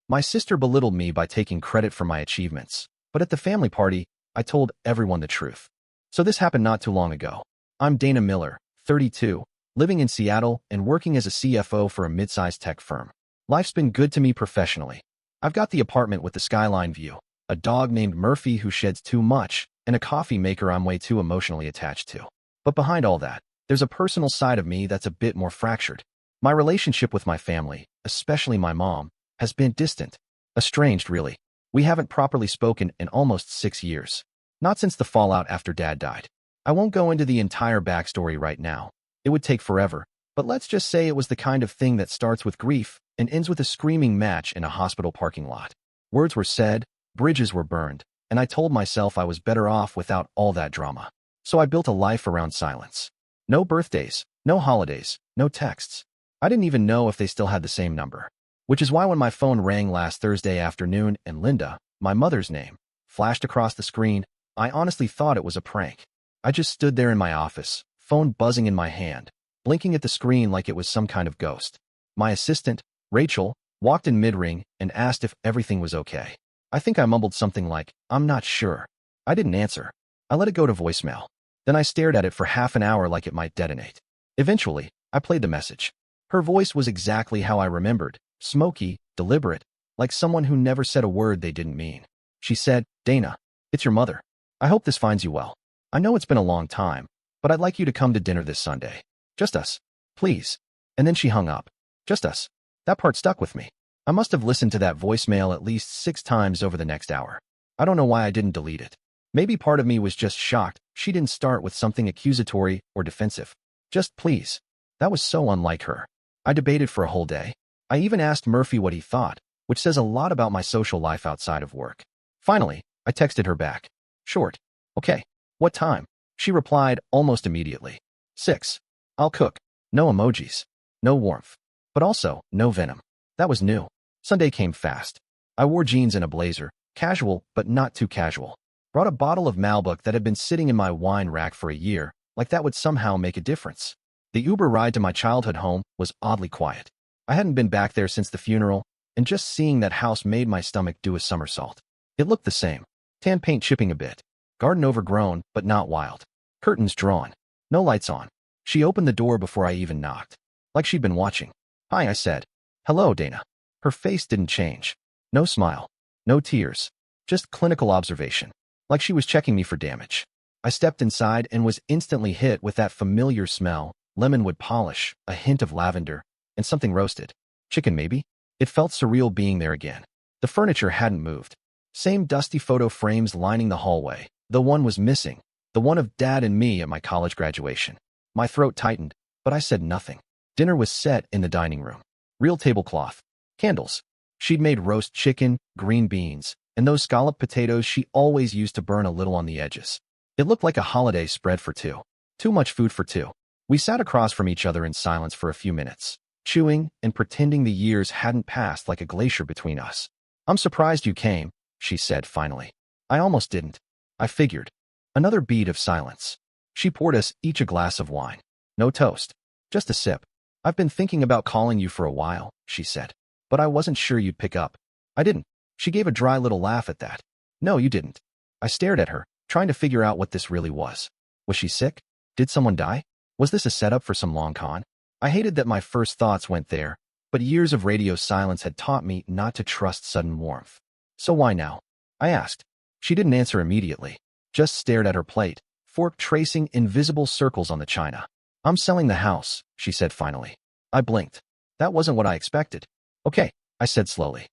My sister belittled me by taking credit for my achievements, but at the family party, I told everyone the truth. So this happened not too long ago. I'm Dana Miller, 32, living in Seattle and working as a CFO for a mid-sized tech firm. Life's been good to me professionally. I've got the apartment with the skyline view, a dog named Murphy who sheds too much, and a coffee maker I'm way too emotionally attached to. But behind all that, there's a personal side of me that's a bit more fractured. My relationship with my family, especially my mom, has been distant. Estranged, really. We haven't properly spoken in almost 6 years. Not since the fallout after Dad died. I won't go into the entire backstory right now. It would take forever, but let's just say it was the kind of thing that starts with grief and ends with a screaming match in a hospital parking lot. Words were said, bridges were burned, and I told myself I was better off without all that drama. So I built a life around silence. No birthdays, no holidays, no texts. I didn't even know if they still had the same number. Which is why when my phone rang last Thursday afternoon and Linda, my mother's name, flashed across the screen, I honestly thought it was a prank. I just stood there in my office, phone buzzing in my hand, blinking at the screen like it was some kind of ghost. My assistant, Rachel, walked in mid-ring and asked if everything was okay. I think I mumbled something like, "I'm not sure." I didn't answer. I let it go to voicemail. Then I stared at it for half an hour like it might detonate. Eventually, I played the message. Her voice was exactly how I remembered, smoky, deliberate, like someone who never said a word they didn't mean. She said, "Dana, it's your mother. I hope this finds you well. I know it's been a long time, but I'd like you to come to dinner this Sunday. Just us. Please." And then she hung up. Just us. That part stuck with me. I must have listened to that voicemail at least 6 times over the next hour. I don't know why I didn't delete it. Maybe part of me was just shocked she didn't start with something accusatory or defensive. Just please. That was so unlike her. I debated for a whole day. I even asked Murphy what he thought, which says a lot about my social life outside of work. Finally, I texted her back. Short. Okay. What time? She replied almost immediately. 6. I'll cook. No emojis. No warmth. But also, no venom. That was new. Sunday came fast. I wore jeans and a blazer, casual but not too casual. Brought a bottle of Malbec that had been sitting in my wine rack for a year, like that would somehow make a difference. The Uber ride to my childhood home was oddly quiet. I hadn't been back there since the funeral, and just seeing that house made my stomach do a somersault. It looked the same. Tan paint chipping a bit. Garden overgrown, but not wild. Curtains drawn. No lights on. She opened the door before I even knocked. Like she'd been watching. "Hi," I said. "Hello, Dana." Her face didn't change. No smile. No tears. Just clinical observation. Like she was checking me for damage. I stepped inside and was instantly hit with that familiar smell, lemonwood polish, a hint of lavender, and something roasted. Chicken, maybe? It felt surreal being there again. The furniture hadn't moved. Same dusty photo frames lining the hallway. The one was missing. The one of Dad and me at my college graduation. My throat tightened, but I said nothing. Dinner was set in the dining room. Real tablecloth. Candles. She'd made roast chicken, green beans, and those scalloped potatoes she always used to burn a little on the edges. It looked like a holiday spread for two. Too much food for two. We sat across from each other in silence for a few minutes, chewing and pretending the years hadn't passed like a glacier between us. "I'm surprised you came," she said finally. I almost didn't. I figured. Another bead of silence. She poured us each a glass of wine. No toast. Just a sip. "I've been thinking about calling you for a while," she said. "But I wasn't sure you'd pick up." I didn't. She gave a dry little laugh at that. "No, you didn't." I stared at her, trying to figure out what this really was. Was she sick? Did someone die? Was this a setup for some long con? I hated that my first thoughts went there, but years of radio silence had taught me not to trust sudden warmth. "So why now?" I asked. She didn't answer immediately, just stared at her plate, fork tracing invisible circles on the china. "I'm selling the house," she said finally. I blinked. That wasn't what I expected. "Okay," I said slowly.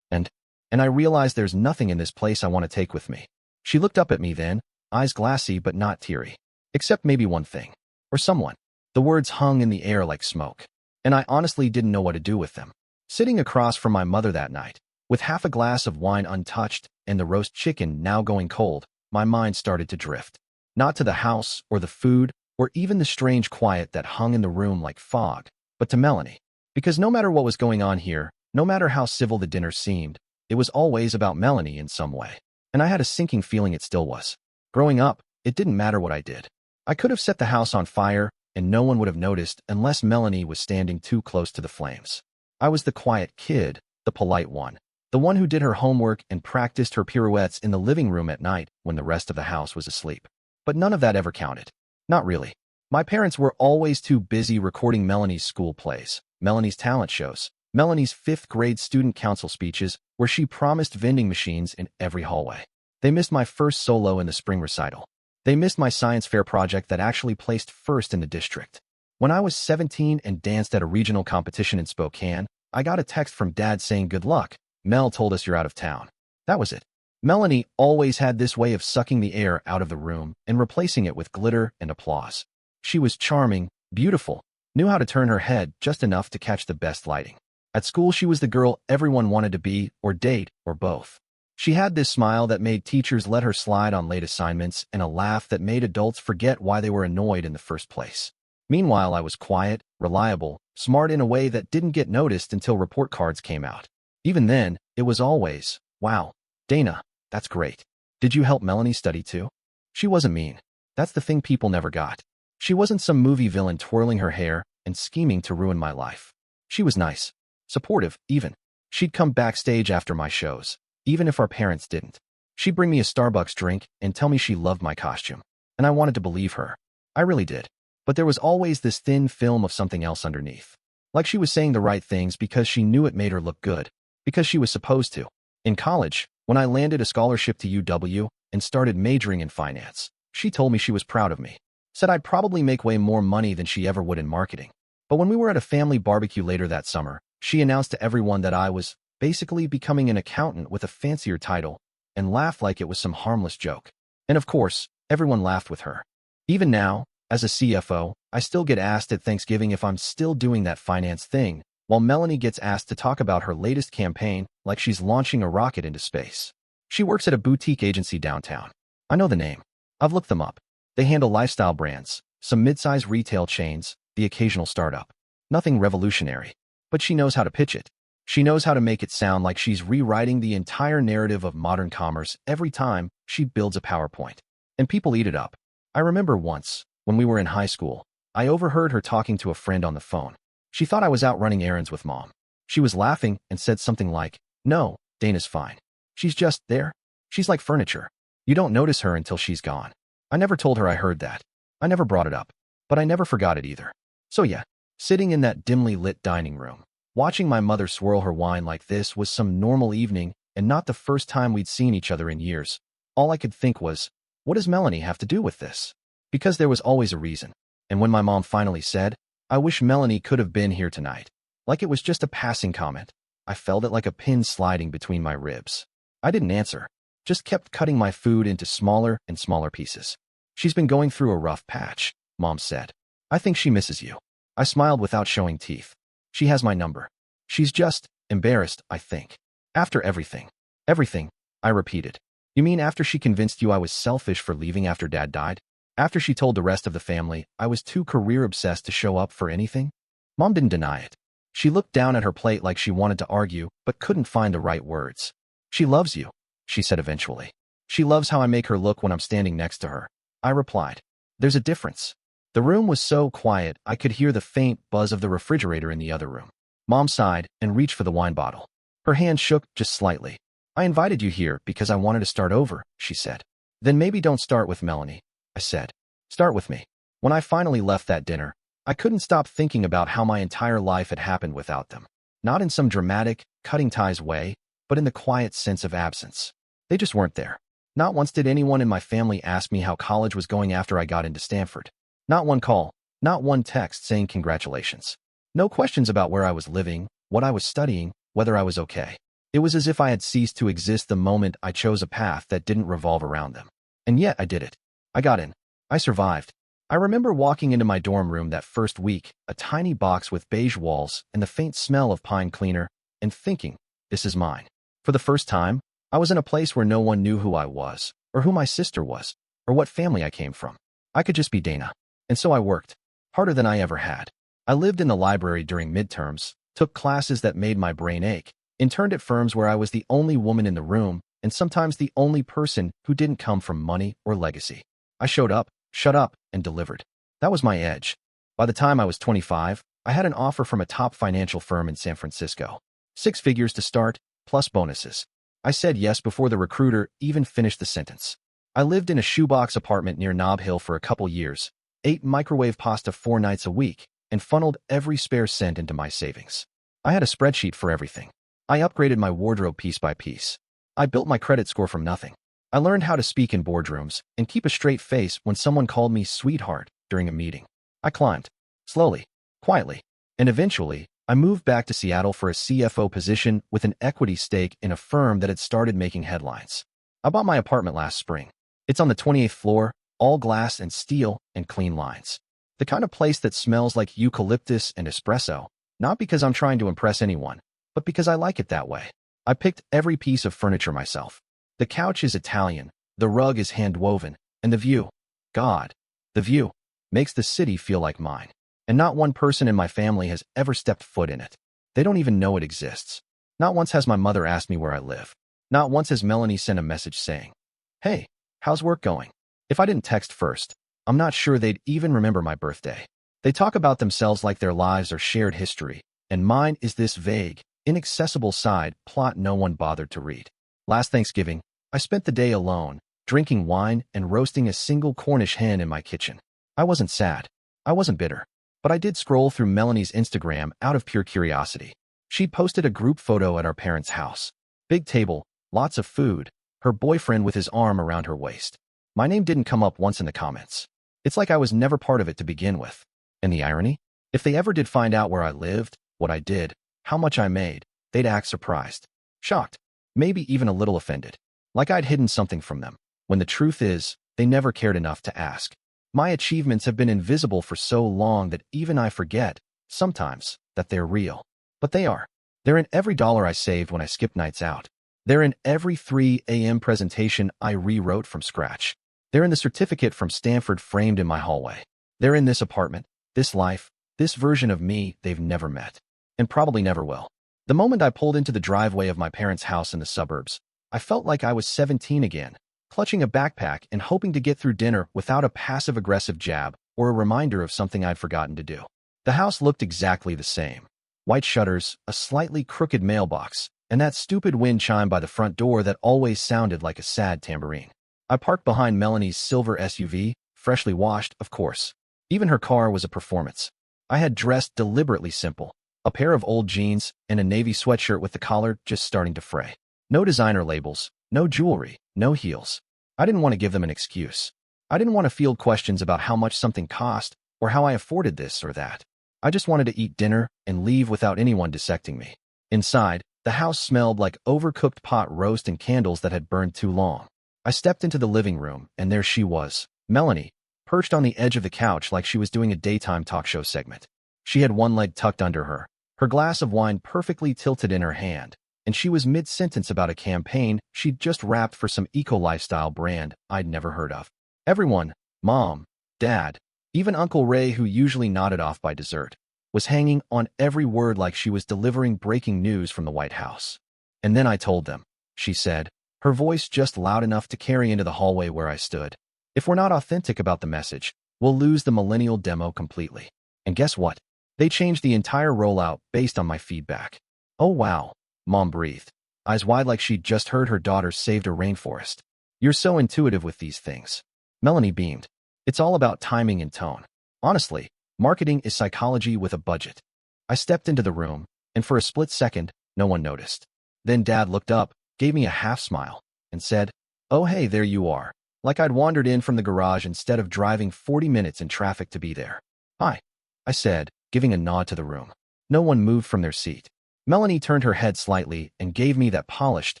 And I realized there's nothing in this place I want to take with me." She looked up at me then, eyes glassy but not teary. "Except maybe one thing. Or someone." The words hung in the air like smoke, and I honestly didn't know what to do with them. Sitting across from my mother that night, with half a glass of wine untouched and the roast chicken now going cold, my mind started to drift. Not to the house or the food or even the strange quiet that hung in the room like fog, but to Melanie. Because no matter what was going on here, no matter how civil the dinner seemed, it was always about Melanie in some way. And I had a sinking feeling it still was. Growing up, it didn't matter what I did. I could have set the house on fire, and no one would have noticed unless Melanie was standing too close to the flames. I was the quiet kid, the polite one. The one who did her homework and practiced her pirouettes in the living room at night when the rest of the house was asleep. But none of that ever counted. Not really. My parents were always too busy recording Melanie's school plays, Melanie's talent shows, Melanie's 5th grade student council speeches where she promised vending machines in every hallway. They missed my first solo in the spring recital. They missed my science fair project that actually placed first in the district. When I was 17 and danced at a regional competition in Spokane, I got a text from Dad saying, "Good luck. Mel told us you're out of town." That was it. Melanie always had this way of sucking the air out of the room and replacing it with glitter and applause. She was charming, beautiful, knew how to turn her head just enough to catch the best lighting. At school, she was the girl everyone wanted to be or date or both. She had this smile that made teachers let her slide on late assignments and a laugh that made adults forget why they were annoyed in the first place. Meanwhile, I was quiet, reliable, smart in a way that didn't get noticed until report cards came out. Even then, it was always, "Wow, Dana, that's great. Did you help Melanie study too?" She wasn't mean. That's the thing people never got. She wasn't some movie villain twirling her hair and scheming to ruin my life. She was nice. Supportive, even. She'd come backstage after my shows, even if our parents didn't. She'd bring me a Starbucks drink and tell me she loved my costume. And I wanted to believe her. I really did. But there was always this thin film of something else underneath. Like she was saying the right things because she knew it made her look good. Because she was supposed to. In college, when I landed a scholarship to UW and started majoring in finance, she told me she was proud of me. Said I'd probably make way more money than she ever would in marketing. But when we were at a family barbecue later that summer, she announced to everyone that I was basically becoming an accountant with a fancier title and laughed like it was some harmless joke. And of course, everyone laughed with her. Even now, as a CFO, I still get asked at Thanksgiving if I'm still doing that finance thing, while Melanie gets asked to talk about her latest campaign like she's launching a rocket into space. She works at a boutique agency downtown. I know the name. I've looked them up. They handle lifestyle brands, some mid-size retail chains, the occasional startup. Nothing revolutionary. But she knows how to pitch it. She knows how to make it sound like she's rewriting the entire narrative of modern commerce every time she builds a PowerPoint. And people eat it up. I remember once, when we were in high school, I overheard her talking to a friend on the phone. She thought I was out running errands with Mom. She was laughing and said something like, "No, Dana's fine. She's just there. She's like furniture. You don't notice her until she's gone." I never told her I heard that. I never brought it up. But I never forgot it either. So yeah, sitting in that dimly lit dining room, watching my mother swirl her wine like this was some normal evening and not the first time we'd seen each other in years. All I could think was, what does Melanie have to do with this? Because there was always a reason. And when my mom finally said, "I wish Melanie could have been here tonight," like it was just a passing comment, I felt it like a pin sliding between my ribs. I didn't answer, just kept cutting my food into smaller and smaller pieces. "She's been going through a rough patch," Mom said. "I think she misses you." I smiled without showing teeth. "She has my number. She's just embarrassed, I think." "After everything." "Everything," I repeated. "You mean after she convinced you I was selfish for leaving after Dad died? After she told the rest of the family I was too career-obsessed to show up for anything?" Mom didn't deny it. She looked down at her plate like she wanted to argue but couldn't find the right words. "She loves you," she said eventually. "She loves how I make her look when I'm standing next to her." I replied. "There's a difference." The room was so quiet I could hear the faint buzz of the refrigerator in the other room. Mom sighed and reached for the wine bottle. Her hand shook just slightly. "I invited you here because I wanted to start over," she said. "Then maybe don't start with Melanie," I said. "Start with me." When I finally left that dinner, I couldn't stop thinking about how my entire life had happened without them. Not in some dramatic, cutting ties way, but in the quiet sense of absence. They just weren't there. Not once did anyone in my family ask me how college was going after I got into Stanford. Not one call, not one text saying congratulations. No questions about where I was living, what I was studying, whether I was okay. It was as if I had ceased to exist the moment I chose a path that didn't revolve around them. And yet I did it. I got in. I survived. I remember walking into my dorm room that first week, a tiny box with beige walls and the faint smell of pine cleaner, and thinking, this is mine. For the first time, I was in a place where no one knew who I was, or who my sister was, or what family I came from. I could just be Dana. And so I worked. Harder than I ever had. I lived in the library during midterms, took classes that made my brain ache, interned at firms where I was the only woman in the room, and sometimes the only person who didn't come from money or legacy. I showed up, shut up, and delivered. That was my edge. By the time I was 25, I had an offer from a top financial firm in San Francisco. 6 figures to start, plus bonuses. I said yes before the recruiter even finished the sentence. I lived in a shoebox apartment near Nob Hill for a couple years, ate microwave pasta 4 nights a week, and funneled every spare cent into my savings. I had a spreadsheet for everything. I upgraded my wardrobe piece by piece. I built my credit score from nothing. I learned how to speak in boardrooms and keep a straight face when someone called me sweetheart during a meeting. I climbed, slowly, quietly, and eventually, I moved back to Seattle for a CFO position with an equity stake in a firm that had started making headlines. I bought my apartment last spring. It's on the 28th floor, all glass and steel and clean lines. The kind of place that smells like eucalyptus and espresso, not because I'm trying to impress anyone, but because I like it that way. I picked every piece of furniture myself. The couch is Italian, the rug is hand-woven, and the view, God, the view, makes the city feel like mine. And not one person in my family has ever stepped foot in it. They don't even know it exists. Not once has my mother asked me where I live. Not once has Melanie sent a message saying, "Hey, how's work going?" If I didn't text first, I'm not sure they'd even remember my birthday. They talk about themselves like their lives are shared history, and mine is this vague, inaccessible side plot no one bothered to read. Last Thanksgiving, I spent the day alone, drinking wine and roasting a single Cornish hen in my kitchen. I wasn't sad. I wasn't bitter. But I did scroll through Melanie's Instagram out of pure curiosity. She'd posted a group photo at our parents' house. Big table, lots of food, her boyfriend with his arm around her waist. My name didn't come up once in the comments. It's like I was never part of it to begin with. And the irony? If they ever did find out where I lived, what I did, how much I made, they'd act surprised, shocked, maybe even a little offended. Like I'd hidden something from them, when the truth is, they never cared enough to ask. My achievements have been invisible for so long that even I forget, sometimes, that they're real. But they are. They're in every dollar I saved when I skipped nights out. They're in every 3 a.m. presentation I rewrote from scratch. They're in the certificate from Stanford framed in my hallway. They're in this apartment, this life, this version of me they've never met. And probably never will. The moment I pulled into the driveway of my parents' house in the suburbs, I felt like I was 17 again, clutching a backpack and hoping to get through dinner without a passive-aggressive jab or a reminder of something I'd forgotten to do. The house looked exactly the same. White shutters, a slightly crooked mailbox, and that stupid wind chime by the front door that always sounded like a sad tambourine. I parked behind Melanie's silver SUV, freshly washed, of course. Even her car was a performance. I had dressed deliberately simple, a pair of old jeans and a navy sweatshirt with the collar just starting to fray. No designer labels, no jewelry, no heels. I didn't want to give them an excuse. I didn't want to field questions about how much something cost or how I afforded this or that. I just wanted to eat dinner and leave without anyone dissecting me. Inside, the house smelled like overcooked pot roast and candles that had burned too long. I stepped into the living room, and there she was, Melanie, perched on the edge of the couch like she was doing a daytime talk show segment. She had one leg tucked under her glass of wine perfectly tilted in her hand, and she was mid-sentence about a campaign she'd just wrapped for some eco-lifestyle brand I'd never heard of. Everyone, Mom, Dad, even Uncle Ray, who usually nodded off by dessert, was hanging on every word like she was delivering breaking news from the White House. "And then I told them," she said, her voice just loud enough to carry into the hallway where I stood. "If we're not authentic about the message, we'll lose the millennial demo completely." And guess what? They changed the entire rollout based on my feedback. "Oh wow," Mom breathed, eyes wide like she'd just heard her daughter saved a rainforest. "You're so intuitive with these things." Melanie beamed. "It's all about timing and tone. Honestly, marketing is psychology with a budget." I stepped into the room, and for a split second, no one noticed. Then Dad looked up, gave me a half-smile, and said, "Oh hey, there you are," like I'd wandered in from the garage instead of driving 40 minutes in traffic to be there. "Hi," I said, giving a nod to the room. No one moved from their seat. Melanie turned her head slightly and gave me that polished,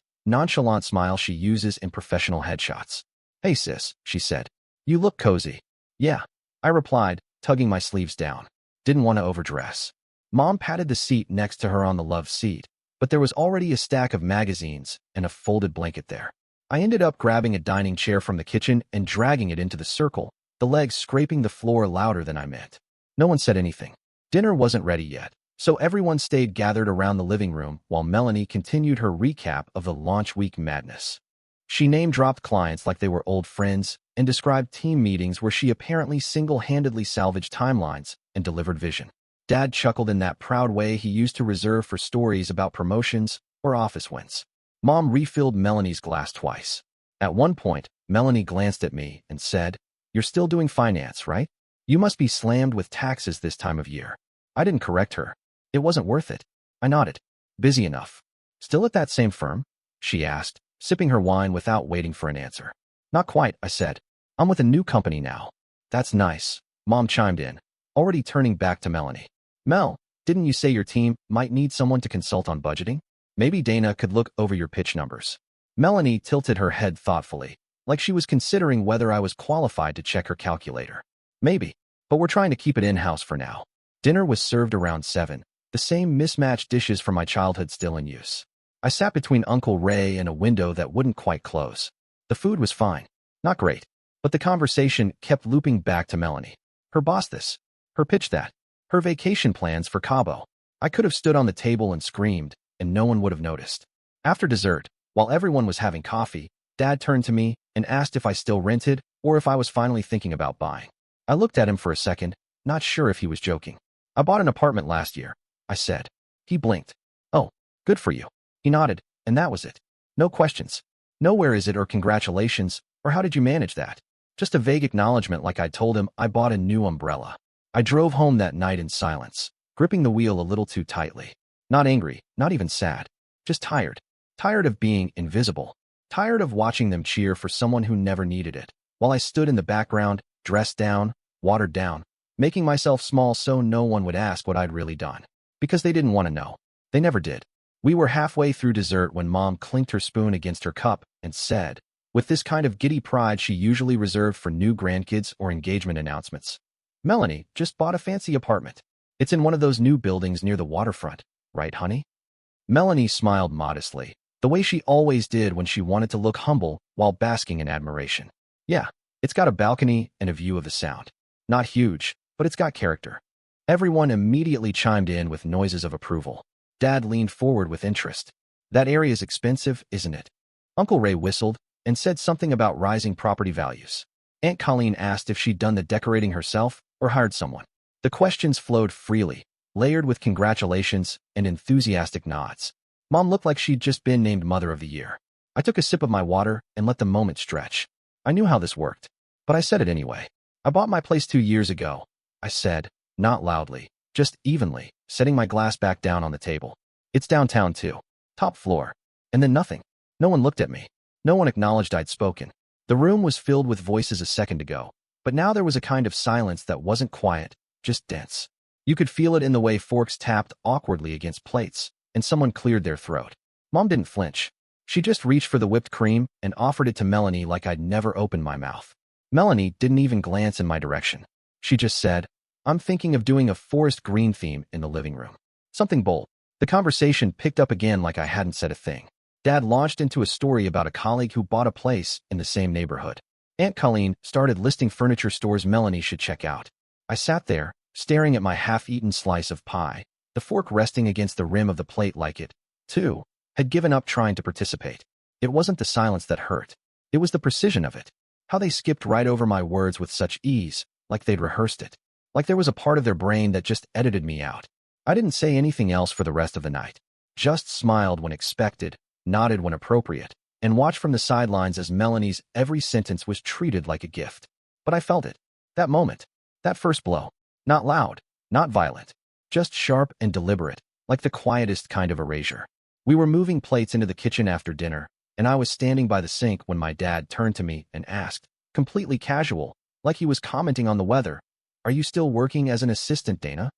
nonchalant smile she uses in professional headshots. "Hey sis," she said. "You look cozy." "Yeah," I replied, tugging my sleeves down. Didn't want to overdress. Mom patted the seat next to her on the love seat, but there was already a stack of magazines and a folded blanket there. I ended up grabbing a dining chair from the kitchen and dragging it into the circle, the legs scraping the floor louder than I meant. No one said anything. Dinner wasn't ready yet, so everyone stayed gathered around the living room while Melanie continued her recap of the launch week madness. She name-dropped clients like they were old friends and described team meetings where she apparently single-handedly salvaged timelines and delivered vision. Dad chuckled in that proud way he used to reserve for stories about promotions or office wins. Mom refilled Melanie's glass twice. At one point, Melanie glanced at me and said, "You're still doing finance, right? You must be slammed with taxes this time of year." I didn't correct her. It wasn't worth it. I nodded. "Busy enough." "Still at that same firm?" she asked, sipping her wine without waiting for an answer. "Not quite," I said. "I'm with a new company now." "That's nice," Mom chimed in, already turning back to Melanie. "Mel, didn't you say your team might need someone to consult on budgeting? Maybe Dana could look over your pitch numbers." Melanie tilted her head thoughtfully, like she was considering whether I was qualified to check her calculator. "Maybe, but we're trying to keep it in-house for now." Dinner was served around 7, the same mismatched dishes from my childhood still in use. I sat between Uncle Ray and a window that wouldn't quite close. The food was fine, not great, but the conversation kept looping back to Melanie. Her boss this, her pitch that, her vacation plans for Cabo. I could have stood on the table and screamed, and no one would have noticed. After dessert, while everyone was having coffee, Dad turned to me and asked if I still rented or if I was finally thinking about buying. I looked at him for a second, not sure if he was joking. "I bought an apartment last year," I said. He blinked. "Oh, good for you." He nodded, and that was it. No questions. No "where is it" or "congratulations" or "how did you manage that?" Just a vague acknowledgement like I'd told him I bought a new umbrella. I drove home that night in silence, gripping the wheel a little too tightly. Not angry, not even sad. Just tired. Tired of being invisible. Tired of watching them cheer for someone who never needed it, while I stood in the background, dressed down, watered down, making myself small so no one would ask what I'd really done. Because they didn't want to know. They never did. We were halfway through dessert when Mom clinked her spoon against her cup and said, with this kind of giddy pride she usually reserved for new grandkids or engagement announcements, "Melanie just bought a fancy apartment. It's in one of those new buildings near the waterfront, right, honey?" Melanie smiled modestly, the way she always did when she wanted to look humble while basking in admiration. "Yeah, it's got a balcony and a view of the Sound. Not huge, but it's got character." Everyone immediately chimed in with noises of approval. Dad leaned forward with interest. "That area is expensive, isn't it?" Uncle Ray whistled and said something about rising property values. Aunt Colleen asked if she'd done the decorating herself or hired someone. The questions flowed freely, layered with congratulations and enthusiastic nods. Mom looked like she'd just been named Mother of the Year. I took a sip of my water and let the moment stretch. I knew how this worked, but I said it anyway. "I bought my place 2 years ago," I said, not loudly, just evenly, setting my glass back down on the table. "It's downtown too. Top floor." And then nothing. No one looked at me. No one acknowledged I'd spoken. The room was filled with voices a second ago, but now there was a kind of silence that wasn't quiet, just dense. You could feel it in the way forks tapped awkwardly against plates, and someone cleared their throat. Mom didn't flinch. She just reached for the whipped cream and offered it to Melanie like I'd never opened my mouth. Melanie didn't even glance in my direction. She just said, "I'm thinking of doing a forest green theme in the living room." Something bold. The conversation picked up again like I hadn't said a thing. Dad launched into a story about a colleague who bought a place in the same neighborhood. Aunt Colleen started listing furniture stores Melanie should check out. I sat there, staring at my half-eaten slice of pie, the fork resting against the rim of the plate like it, too, had given up trying to participate. It wasn't the silence that hurt. It was the precision of it. How they skipped right over my words with such ease, like they'd rehearsed it. Like there was a part of their brain that just edited me out. I didn't say anything else for the rest of the night. Just smiled when expected, nodded when appropriate, and watched from the sidelines as Melanie's every sentence was treated like a gift. But I felt it. That moment. That first blow. Not loud. Not violent. Just sharp and deliberate, like the quietest kind of erasure. We were moving plates into the kitchen after dinner, and I was standing by the sink when my dad turned to me and asked, completely casual, like he was commenting on the weather, "Are you still working as an assistant, Dana?"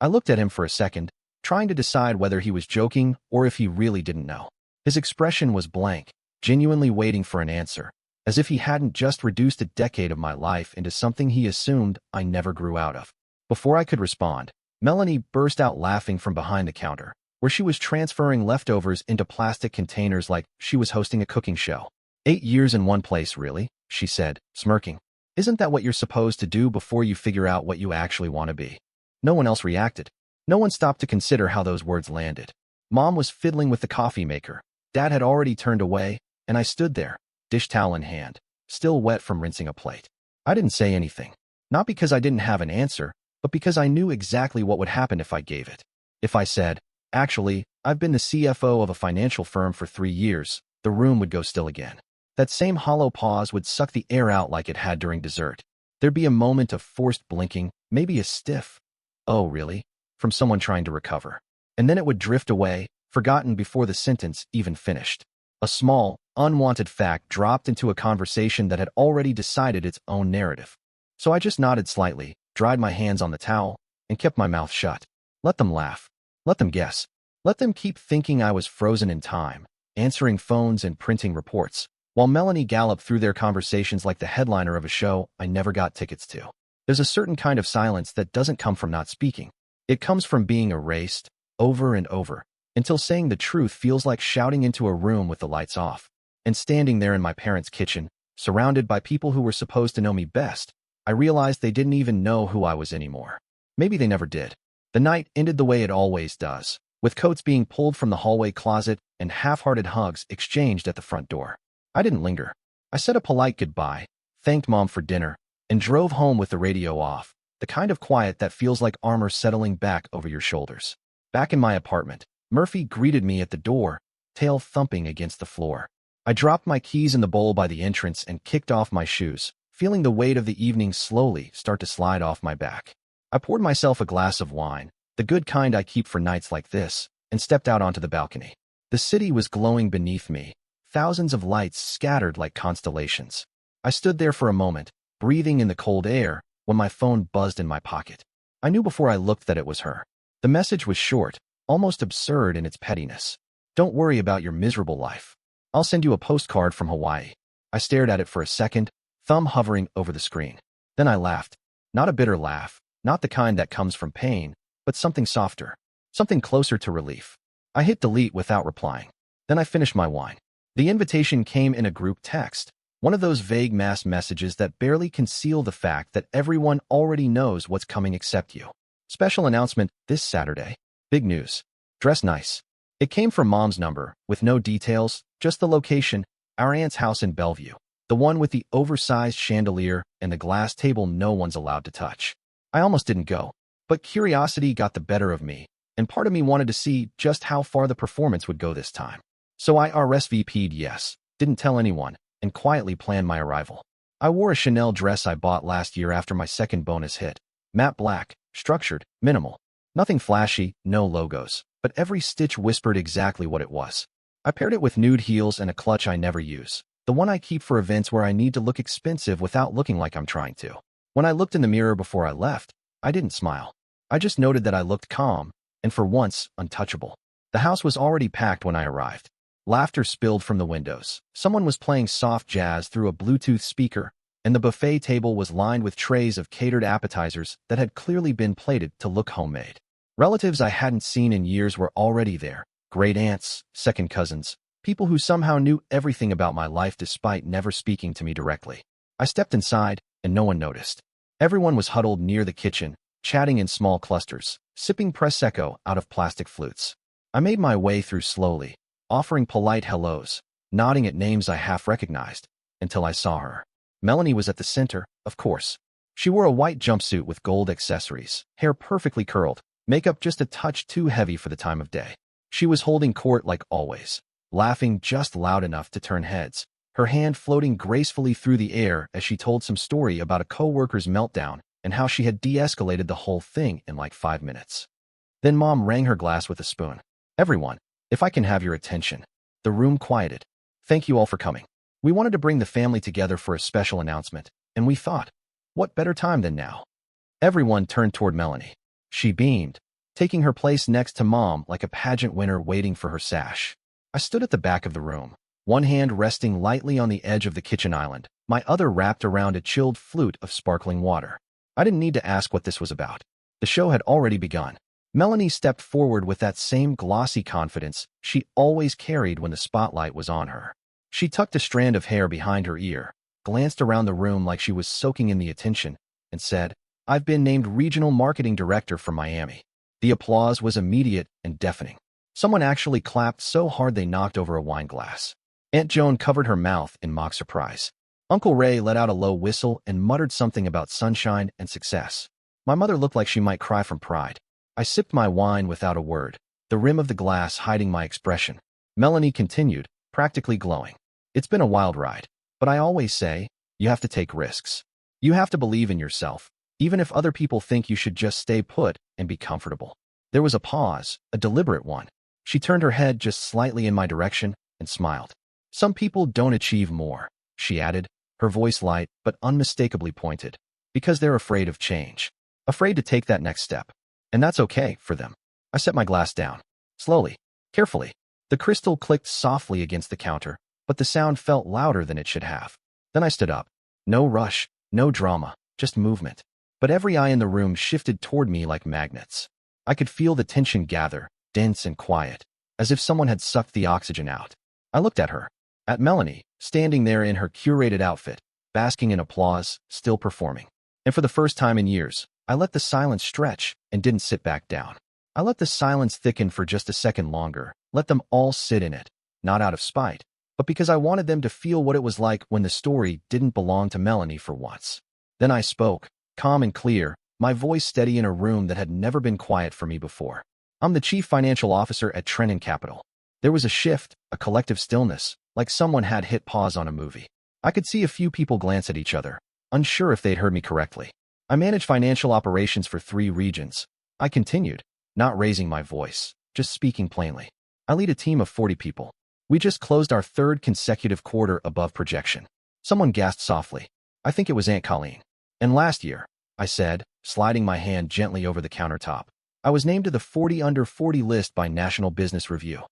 I looked at him for a second, trying to decide whether he was joking or if he really didn't know. His expression was blank, genuinely waiting for an answer, as if he hadn't just reduced a decade of my life into something he assumed I never grew out of. Before I could respond, Melanie burst out laughing from behind the counter, where she was transferring leftovers into plastic containers like she was hosting a cooking show. 8 years in one place, really?" she said, smirking. "Isn't that what you're supposed to do before you figure out what you actually want to be?" No one else reacted. No one stopped to consider how those words landed. Mom was fiddling with the coffee maker. Dad had already turned away, and I stood there, dish towel in hand, still wet from rinsing a plate. I didn't say anything. Not because I didn't have an answer, but because I knew exactly what would happen if I gave it. If I said, "Actually, I've been the CFO of a financial firm for 3 years, the room would go still again. That same hollow pause would suck the air out like it had during dessert. There'd be a moment of forced blinking, maybe a stiff, "Oh, really?" from someone trying to recover. And then it would drift away, forgotten before the sentence even finished. A small, unwanted fact dropped into a conversation that had already decided its own narrative. So I just nodded slightly, dried my hands on the towel, and kept my mouth shut. Let them laugh. Let them guess. Let them keep thinking I was frozen in time, answering phones and printing reports, while Melanie galloped through their conversations like the headliner of a show I never got tickets to. There's a certain kind of silence that doesn't come from not speaking. It comes from being erased, over and over, until saying the truth feels like shouting into a room with the lights off. And standing there in my parents' kitchen, surrounded by people who were supposed to know me best, I realized they didn't even know who I was anymore. Maybe they never did. The night ended the way it always does, with coats being pulled from the hallway closet and half-hearted hugs exchanged at the front door. I didn't linger. I said a polite goodbye, thanked Mom for dinner, and drove home with the radio off, the kind of quiet that feels like armor settling back over your shoulders. Back in my apartment, Murphy greeted me at the door, tail thumping against the floor. I dropped my keys in the bowl by the entrance and kicked off my shoes, feeling the weight of the evening slowly start to slide off my back. I poured myself a glass of wine, the good kind I keep for nights like this, and stepped out onto the balcony. The city was glowing beneath me, thousands of lights scattered like constellations. I stood there for a moment, breathing in the cold air, when my phone buzzed in my pocket. I knew before I looked that it was her. The message was short, almost absurd in its pettiness. "Don't worry about your miserable life. I'll send you a postcard from Hawaii." I stared at it for a second, thumb hovering over the screen. Then I laughed. Not a bitter laugh, not the kind that comes from pain, but something softer, something closer to relief. I hit delete without replying. Then I finished my wine. The invitation came in a group text, one of those vague mass messages that barely conceal the fact that everyone already knows what's coming except you. Special announcement this Saturday. Big news. Dress nice. It came from Mom's number, with no details, just the location, our aunt's house in Bellevue, the one with the oversized chandelier and the glass table no one's allowed to touch. I almost didn't go, but curiosity got the better of me, and part of me wanted to see just how far the performance would go this time. So I RSVP'd yes, didn't tell anyone, and quietly planned my arrival. I wore a Chanel dress I bought last year after my second bonus hit. Matte black, structured, minimal. Nothing flashy, no logos, but every stitch whispered exactly what it was. I paired it with nude heels and a clutch I never use, the one I keep for events where I need to look expensive without looking like I'm trying to. When I looked in the mirror before I left, I didn't smile. I just noted that I looked calm, and for once, untouchable. The house was already packed when I arrived. Laughter spilled from the windows. Someone was playing soft jazz through a Bluetooth speaker, and the buffet table was lined with trays of catered appetizers that had clearly been plated to look homemade. Relatives I hadn't seen in years were already there. Great aunts, second cousins, people who somehow knew everything about my life despite never speaking to me directly. I stepped inside, and no one noticed. Everyone was huddled near the kitchen, chatting in small clusters, sipping Prosecco out of plastic flutes. I made my way through slowly, offering polite hellos, nodding at names I half recognized, until I saw her. Melanie was at the center, of course. She wore a white jumpsuit with gold accessories, hair perfectly curled, makeup just a touch too heavy for the time of day. She was holding court like always, laughing just loud enough to turn heads, her hand floating gracefully through the air as she told some story about a coworker's meltdown and how she had de-escalated the whole thing in like 5 minutes. Then Mom rang her glass with a spoon. "Everyone, if I can have your attention." The room quieted. "Thank you all for coming. We wanted to bring the family together for a special announcement, and we thought, what better time than now?" Everyone turned toward Melanie. She beamed, taking her place next to Mom like a pageant winner waiting for her sash. I stood at the back of the room, one hand resting lightly on the edge of the kitchen island, my other wrapped around a chilled flute of sparkling water. I didn't need to ask what this was about. The show had already begun. Melanie stepped forward with that same glossy confidence she always carried when the spotlight was on her. She tucked a strand of hair behind her ear, glanced around the room like she was soaking in the attention, and said, "I've been named Regional Marketing Director for Miami." The applause was immediate and deafening. Someone actually clapped so hard they knocked over a wine glass. Aunt Joan covered her mouth in mock surprise. Uncle Ray let out a low whistle and muttered something about sunshine and success. My mother looked like she might cry from pride. I sipped my wine without a word, the rim of the glass hiding my expression. Melanie continued, practically glowing. It's been a wild ride, but I always say, you have to take risks. You have to believe in yourself, even if other people think you should just stay put and be comfortable. There was a pause, a deliberate one. She turned her head just slightly in my direction and smiled. Some people don't achieve more, she added, her voice light but unmistakably pointed, because they're afraid of change, afraid to take that next step. And that's okay for them. I set my glass down. Slowly, carefully. The crystal clicked softly against the counter, but the sound felt louder than it should have. Then I stood up. No rush, no drama, just movement. But every eye in the room shifted toward me like magnets. I could feel the tension gather, dense and quiet, as if someone had sucked the oxygen out. I looked at her, at Melanie, standing there in her curated outfit, basking in applause, still performing. And for the first time in years, I let the silence stretch and didn't sit back down. I let the silence thicken for just a second longer, let them all sit in it, not out of spite, but because I wanted them to feel what it was like when the story didn't belong to Melanie for once. Then I spoke, calm and clear, my voice steady in a room that had never been quiet for me before. I'm the chief financial officer at Trenton Capital. There was a shift, a collective stillness, like someone had hit pause on a movie. I could see a few people glance at each other, unsure if they'd heard me correctly. I manage financial operations for 3 regions. I continued, not raising my voice, just speaking plainly. I lead a team of 40 people. We just closed our 3rd consecutive quarter above projection. Someone gasped softly. I think it was Aunt Colleen. And last year, I said, sliding my hand gently over the countertop, I was named to the 40 under 40 list by National Business Review.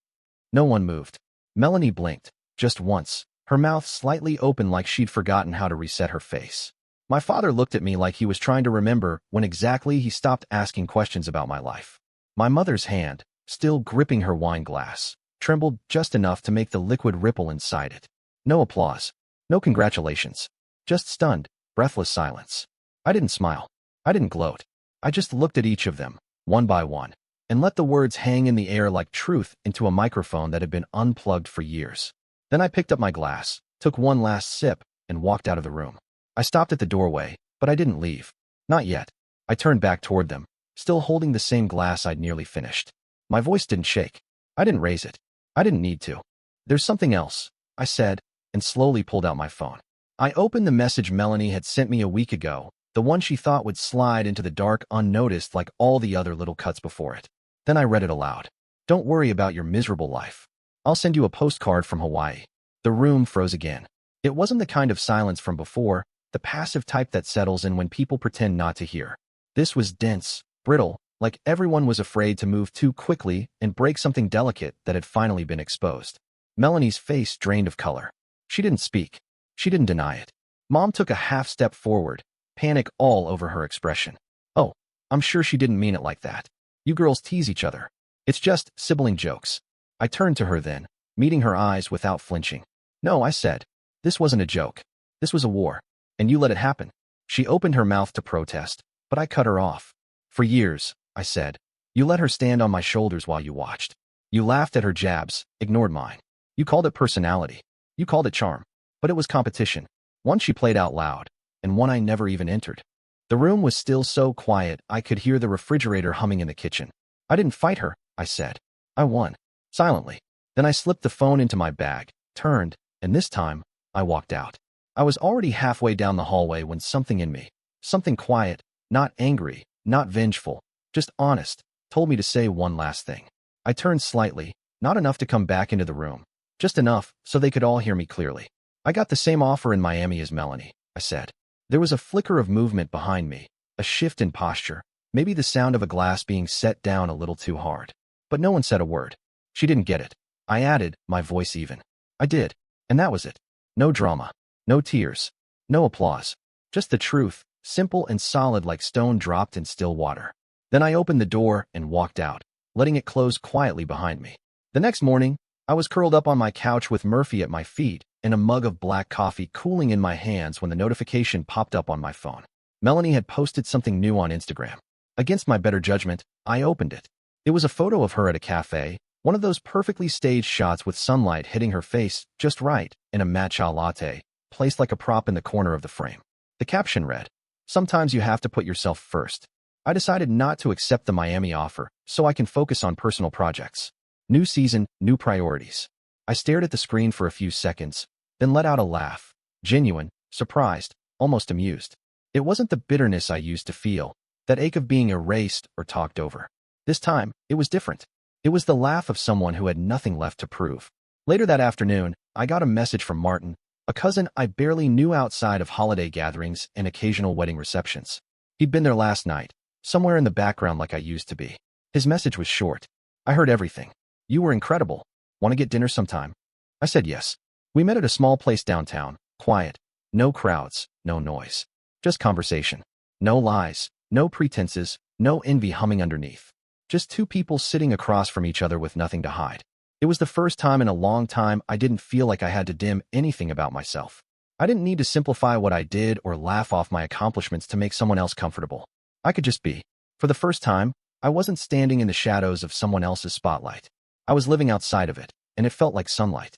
No one moved. Melanie blinked, just once, her mouth slightly open like she'd forgotten how to reset her face. My father looked at me like he was trying to remember when exactly he stopped asking questions about my life. My mother's hand, still gripping her wine glass, trembled just enough to make the liquid ripple inside it. No applause. No congratulations. Just stunned, breathless silence. I didn't smile. I didn't gloat. I just looked at each of them, one by one, and let the words hang in the air like truth into a microphone that had been unplugged for years. Then I picked up my glass, took one last sip, and walked out of the room. I stopped at the doorway, but I didn't leave. Not yet. I turned back toward them, still holding the same glass I'd nearly finished. My voice didn't shake. I didn't raise it. I didn't need to. There's something else, I said, and slowly pulled out my phone. I opened the message Melanie had sent me a week ago, the one she thought would slide into the dark unnoticed like all the other little cuts before it. Then I read it aloud. Don't worry about your miserable life. I'll send you a postcard from Hawaii. The room froze again. It wasn't the kind of silence from before, the passive type that settles in when people pretend not to hear. This was dense, brittle, like everyone was afraid to move too quickly and break something delicate that had finally been exposed. Melanie's face drained of color. She didn't speak. She didn't deny it. Mom took a half step forward, panic all over her expression. Oh, I'm sure she didn't mean it like that. You girls tease each other. It's just sibling jokes. I turned to her then, meeting her eyes without flinching. No, I said. This wasn't a joke. This was a war. And you let it happen. She opened her mouth to protest, but I cut her off. For years, I said, you let her stand on my shoulders while you watched. You laughed at her jabs, ignored mine. You called it personality. You called it charm. But it was competition. One she played out loud, and one I never even entered. The room was still so quiet I could hear the refrigerator humming in the kitchen. I didn't fight her, I said. I won. Silently. Then I slipped the phone into my bag, turned, and this time, I walked out. I was already halfway down the hallway when something in me, something quiet, not angry, not vengeful, just honest, told me to say one last thing. I turned slightly, not enough to come back into the room, just enough so they could all hear me clearly. I got the same offer in Miami as Melanie, I said. There was a flicker of movement behind me, a shift in posture, maybe the sound of a glass being set down a little too hard. But no one said a word. She didn't get it. I added, my voice even. I did. And that was it. No drama. No tears. No applause. Just the truth, simple and solid like stone dropped in still water. Then I opened the door and walked out, letting it close quietly behind me. The next morning, I was curled up on my couch with Murphy at my feet and a mug of black coffee cooling in my hands when the notification popped up on my phone. Melanie had posted something new on Instagram. Against my better judgment, I opened it. It was a photo of her at a cafe, one of those perfectly staged shots with sunlight hitting her face just right, in a matcha latte, placed like a prop in the corner of the frame. The caption read, "Sometimes you have to put yourself first." I decided not to accept the Miami offer so I can focus on personal projects. New season, new priorities. I stared at the screen for a few seconds, then let out a laugh. Genuine, surprised, almost amused. It wasn't the bitterness I used to feel, that ache of being erased or talked over. This time, it was different. It was the laugh of someone who had nothing left to prove. Later that afternoon, I got a message from Martin, a cousin I barely knew outside of holiday gatherings and occasional wedding receptions. He'd been there last night, somewhere in the background like I used to be. His message was short. I heard everything. You were incredible. Want to get dinner sometime? I said yes. We met at a small place downtown, quiet. No crowds, no noise. Just conversation. No lies, no pretenses, no envy humming underneath. Just two people sitting across from each other with nothing to hide. It was the first time in a long time I didn't feel like I had to dim anything about myself. I didn't need to simplify what I did or laugh off my accomplishments to make someone else comfortable. I could just be. For the first time, I wasn't standing in the shadows of someone else's spotlight. I was living outside of it, and it felt like sunlight.